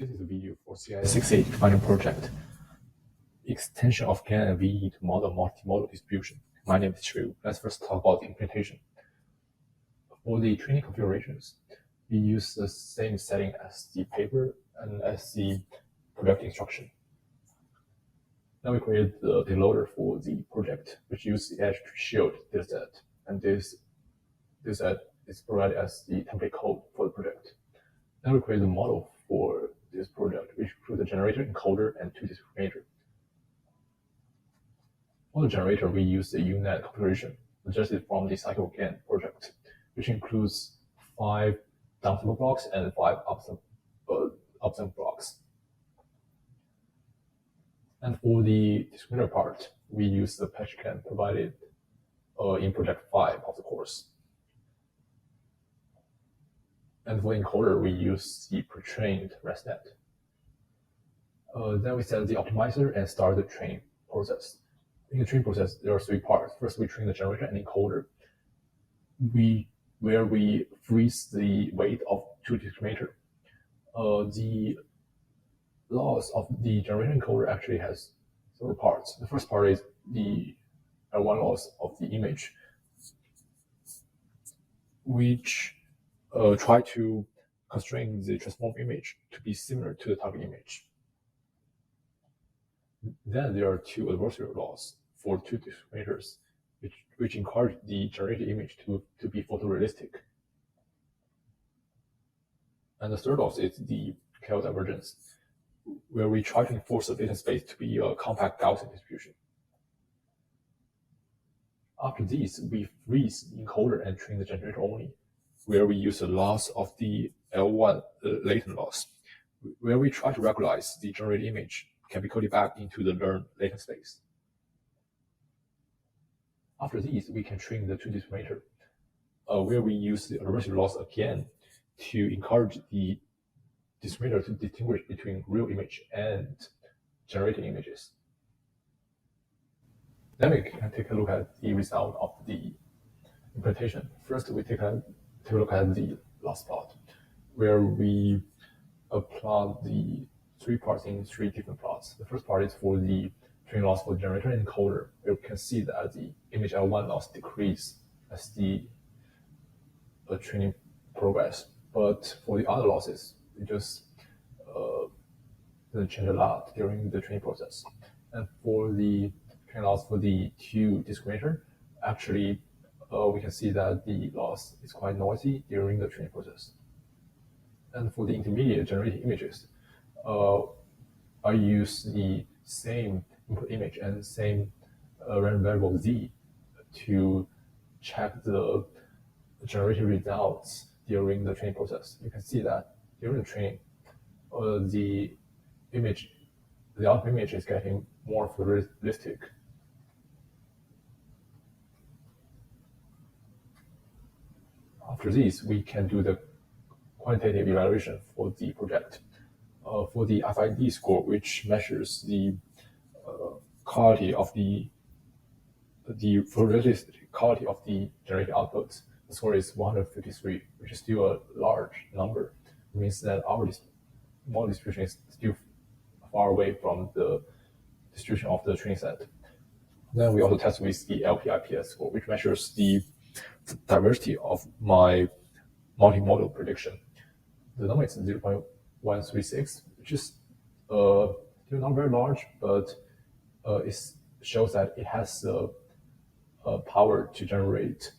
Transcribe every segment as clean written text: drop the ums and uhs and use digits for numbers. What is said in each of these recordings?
This is a video for CIS 6.8 final project. Extension of GAN and VE to model multimodal distribution. My name is Shu. Let's first talk about the implementation. For the training configurations, we use the same setting as the paper and as the project instruction. Now we create the loader for the project, which uses the edge to shield dataset, and this dataset is provided as the template code for the project. Then we create the model for this project, which includes a generator, encoder, and 2 discriminator. For the generator, we use the UNet configuration adjusted from the Cycle GAN project, which includes 5 downsample blocks and 5 upsample blocks. And for the discriminator part, we use the patch GAN provided in project 5 of the course. And for encoder, we use the pre-trained ResNet. Then we set the optimizer and start the training process. In the training process, there are 3 parts. First, we train the generator and encoder, where we freeze the weight of 2 discriminator. The loss of the generator encoder actually has several parts. The first part is the L1 loss of the image, which try to constrain the transform image to be similar to the target image. Then there are 2 adversarial laws for 2 discriminators, which encourage the generated image to be photorealistic. And the third loss is the chaos divergence, where we try to enforce the data space to be a compact Gaussian distribution. After this, we freeze the encoder and train the generator only, where we use the loss of the L1 latent loss, where we try to regularize the generated image can be coded back into the learned latent space. After this, we can train the 2 discriminator, where we use the adversarial loss again to encourage the discriminator to distinguish between real image and generated images. Then we can take a look at the result of the implementation. First, we take a look at the loss plot, where we plot the 3 parts in 3 different plots. The first part is for the training loss for the generator and encoder, where we can see that the image L1 loss decrease as the training progress. But for the other losses, it just doesn't change a lot during the training process. And for the training loss for the 2 discriminator, actually we can see that the loss is quite noisy during the training process. And for the intermediate generated images, I use the same input image and same random variable z to check the generated results during the training process. You can see that during the training, the output image is getting more photorealistic. After this, we can do the quantitative evaluation for the project. For the FID score, which measures the quality of the photorealistic quality of the generated outputs, the score is 153, which is still a large number. It means that our model distribution is still far away from the distribution of the training set. Then we also test with the LPIPS score, which measures the diversity of my multimodal prediction. The number is 0.136, which is still not very large, but it shows that it has the power to generate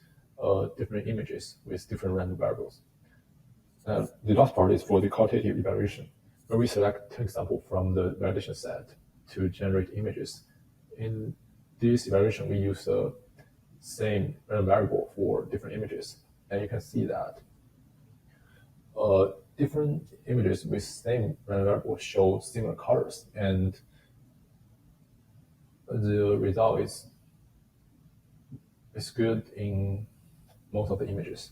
different images with different random variables. And the last part is for the qualitative evaluation, where we select 10 examples from the validation set to generate images. In this evaluation, we use the same random variable for different images, and you can see that different images with same random variable show similar colors, and the result is good in most of the images.